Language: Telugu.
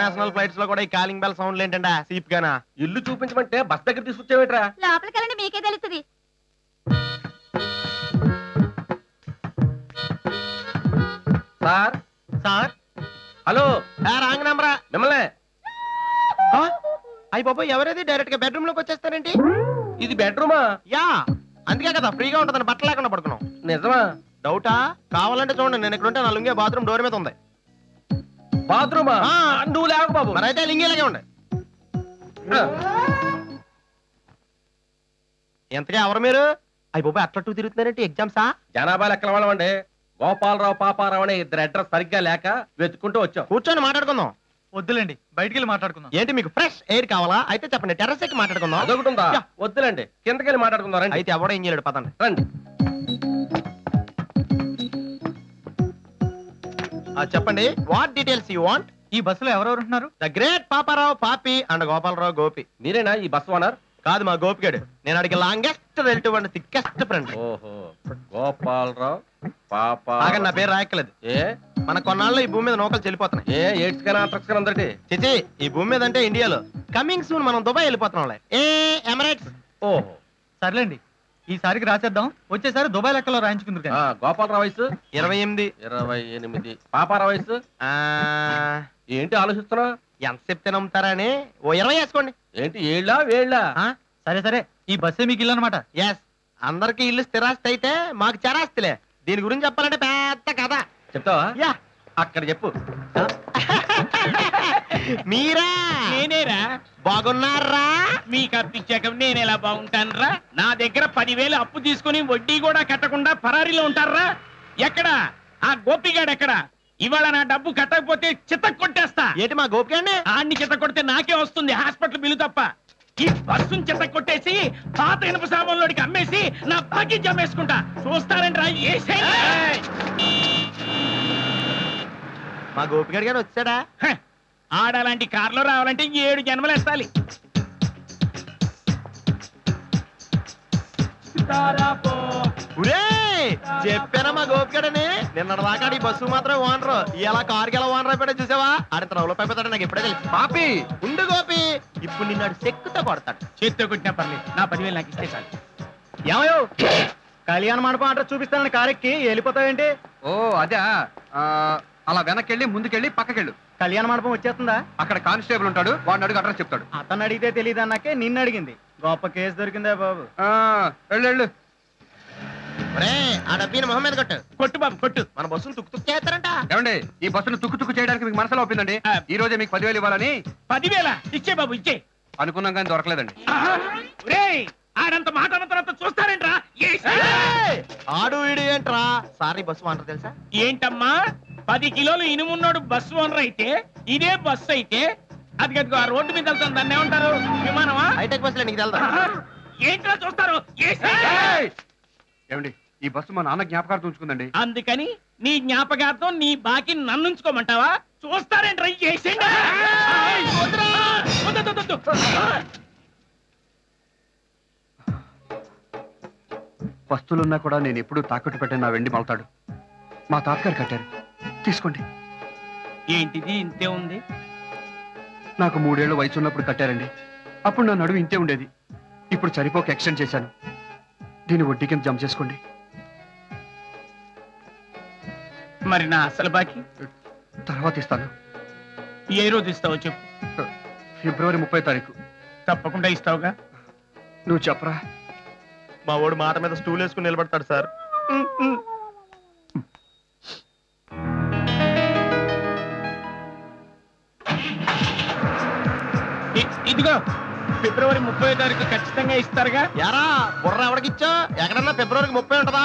ఇంటర్నేషనల్ ఫ్లైట్స్ లో కూడా ఈ కాలింగ్ బెల్ సౌండ్ ఏంటంటే సీప్ గానా? ఇల్లు చూపించమంటే బస్ దగ్గర తీసుకొచ్చావేట్రా? లోపలికి వెళ్ళండి, మీకే తెలుస్తుంది. సార్ సార్ హలో, రాంగ్ నెంబరా? మిమ్మల్ని. అయ్యి బాబు, ఎవరైతే డైరెక్ట్ గా బెడ్రూమ్ లోకి వచ్చేస్తారేంటి? ఇది బెడ్రూమా? యా, అందుకే కదా ఫ్రీగా ఉంటుందని బట్టలు లేకుండా పడుకున్నాం. నిజమా? డౌటా? కావాలంటే చూడండి, నేను ఇక్కడ ఉంటే నా లుంగే బాత్రూమ్ డోర్ మీద ఉంది. బాత్రూమా? నువ్వు లేవు బాబు. మరైతే లింగేలాగే ఉండే. ఎంతగా ఎవరు మీరు? అయ్యి బాబు, అట్లా టూ తిరుగుతున్నారంటే ఎగ్జామ్సా? జనాభా లెక్కల వాళ్ళమండి. గోపాలరావు పాపారావు అనే ఇద్దరు అడ్రస్ సరిగ్గా లేక వెతుక్కుంటూ వచ్చాం. కూర్చొని మాట్లాడుకుందాం. వద్దులేండి, బయటికి వెళ్ళి మాట్లాడుకుందాం. ఏంటి మీకు ఫ్రెష్ ఎయిర్ కావాలా? అయితే చెప్పండి, టెర్రస్ ఎక్కి మాట్లాడుకుందాం. అదొకటి ఉందా? వద్దులేండి, కిందకెళ్ళి మాట్లాడుకుందాం రండి. అయితే ఎవడో ఏం చేయలేడు, పదండి రండి. చెప్పండి, వాట్ డీటెయిల్స్ యూ వాంట్? ఈ బస్సులో ఎవరెవరు ఉంటున్నారు? ద గ్రేట్ పాపారావు పాపి అండ్ గోపాలరావు గోపి. మీరేనా ఈ బస్ ఓనర్? కాదు, మా గోపిగాడు. నేను అడిగి longest relative and thickest friend. ఓహో, గోపాలరావు పాప. నా పేరు రాయక్కలేదు. ఏ మన కొన్నాళ్ళు ఈ భూమి మీద నౌకలు చెల్లిపోతున్నాయి. ఏ ఎయిడ్స్ కానీ ఆంట్రక్స్ కానీ అందరికి? చిచి, ఈ భూమి మీద అంటే ఇండియాలో. కమింగ్ సూన్ మనం దుబాయ్ వెళ్ళిపోతున్నాం. ఏ ఎమిరేట్స్. ఓహో, సర్లేండి, ఈసారికి రాసేద్దాం. వచ్చేసారి దుబాయ్ లెక్కలో రాయించుకుందరు. గోపాలరావు వయసు 28. 28. పాపారావు వయసు ఏంటి ఆలోచిస్తున్నా? ఎంత చెప్తే నమ్ముతారని ఓ 20 వేసుకోండి. ఏంటి ఏళ్ళా వేళ్ళా? సరే సరే, ఈ బస్సే మీకు ఇల్లు అనమాట. ఎస్, అందరికి ఇల్లు స్థిరాస్తి అయితే మాకు చరాస్తిలే. దీని గురించి చెప్పాలంటే పెద్ద కథ. చెప్తావా? యా, అక్కడ చెప్పు. మీరా? నేనేరా. బాగున్నారా? మీకు అప్పిచ్చాక నేను ఎలా బాగుంటానురా? నా దగ్గర 10,000 అప్పు తీసుకుని వడ్డీ కూడా కట్టకుండా పరారీలో ఉంటారా? ఎక్కడా ఆ గోపిగాడు? ఎక్కడా? ఇవాళ నా డబ్బు కట్టకపోతే చిత్త కొట్టేస్తా. ఏంటి మా గోపిగాడిని? ఆడిని చిత్త కొడితే నాకే వస్తుంది హాస్పిటల్ బిల్లు తప్ప. ఈ బస్సుని చిత్త కొట్టేసి పాత ఇనుప సామాన్లోడికి అమ్మేసి నా బాకీ జమ్మేసుకుంటా. చూస్తారంట్రా? మా గోపిగాడి గారు వచ్చాడా? ఆడలాంటి కార్లో రావాలంటే 7 జన్మలు ఎత్తాలి. చెప్పానా మా గోపిగాడని? నిన్న దాకా ఈ బస్సు మాత్రం ఓనరు, ఇలా కారుకి ఎలా ఓనర్ అయిపోయాడో చూసావా? ఆడంత రౌలో పైపోతాడు, నాకు ఇప్పుడే తెలుసు. పాపి ఉండు గోపి, ఇప్పుడు నిన్నాడు చెక్కుతో కొడతాడు. చేత్తో కొట్టినా పర్లేదు, నా 10,000 నాకు ఇస్తే చాలు. ఏమయ్యో, కళ్యాణ మండపం అడ్రస్ చూపిస్తానని కారెక్కి వెళ్ళిపోతావేంటి? ఓ అదే, అలా వెనక్కి ముందుకెళ్ళి పక్కకెళ్ళు. కళ్యాణ మండపం వచ్చేస్తుందా? అక్కడ కానిస్టేబుల్ ఉంటాడు, వాడిని అడుగు అడ్రస్ చెప్తాడు. అతను అడిగితే తెలియదు అన్నాకే నిన్ను అడిగింది. గొప్ప కేసు దొరికిందే బాబు. వెళ్ళు. ఆ డబ్బీని మొహం మీద కొట్టు. కొట్టు బాబు, కొట్టు. మన బస్సును తుక్కు తుక్కు చేస్తారంట. ఏమండి, ఈ బస్సును తుక్కు చేయడానికి మీకు మనసులో ఒప్పిందండి. ఈ రోజే మీకు 10,000 ఇవ్వాలని. 10,000 ఇచ్చే బాబు, ఇచ్చే. అనుకున్నాం కానీ దొరకలేదండి. ఆడంత మాట అన్న తర్వాత చూస్తారేంట్రా? ఆడు వీడు ఏంట్రా? సారీ, బస్సు ఓనర్ తెలుసా? ఏంటమ్మా, 10 కిలోలు ఇనుమున్నోడు బస్సు ఓనర్ అయితే, ఇదే బస్సు అయితే అది కదుగో ఆ రోడ్డు మీద వెళ్తాను, దాన్ని ఏమంటారు? విమానమా? హైటెక్ బస్సులో నీకు తెలుదా? ఏంట్రా చూస్తారు? ఏమండి, ఈ బస్సు మా నాన్న జ్ఞాపకార్థం ఉంచుకుందండి. అందుకని నీ జ్ఞాపకార్థం నీ బాకీ నన్ను ఉంచుకోమంటావా? చూస్తారేంట్రా? వస్తువులున్నా కూడా నేను ఎప్పుడూ తాకట్టు పెట్టిన నా వెండి మలతాడు మా తాతగారు కట్టారు. తీసుకోండి. ఏంటిది ఇంతే ఉంది? నాకు 3 ఏళ్ల వయసు ఉన్నప్పుడు కట్టారండి. అప్పుడు నా నడువు ఇంతే ఉండేది. ఇప్పుడు సరిపోక ఎక్స్టెండ్ చేశాను. దీన్ని వడ్డీ కింద జమ చేసుకోండి. మరి నా అసలు బాకీ తర్వాత ఇస్తాను. ఏ రోజు ఇస్తావో చెప్పు. ఫిబ్రవరి 30వ తారీఖు. తప్పకుండా ఇస్తావుగా? నువ్వు చెప్పరా? మా వాడు మాట మీద స్టూల్ వేసుకుని నిలబడతాడు సార్. ఇదిగో ఫిబ్రవరి 30వ తారీఖు ఖచ్చితంగా ఇస్తారుగా? యారా బుర్ర ఎవడికిచ్చా? ఎక్కడన్నా ఫిబ్రవరికి 30 ఉంటదా?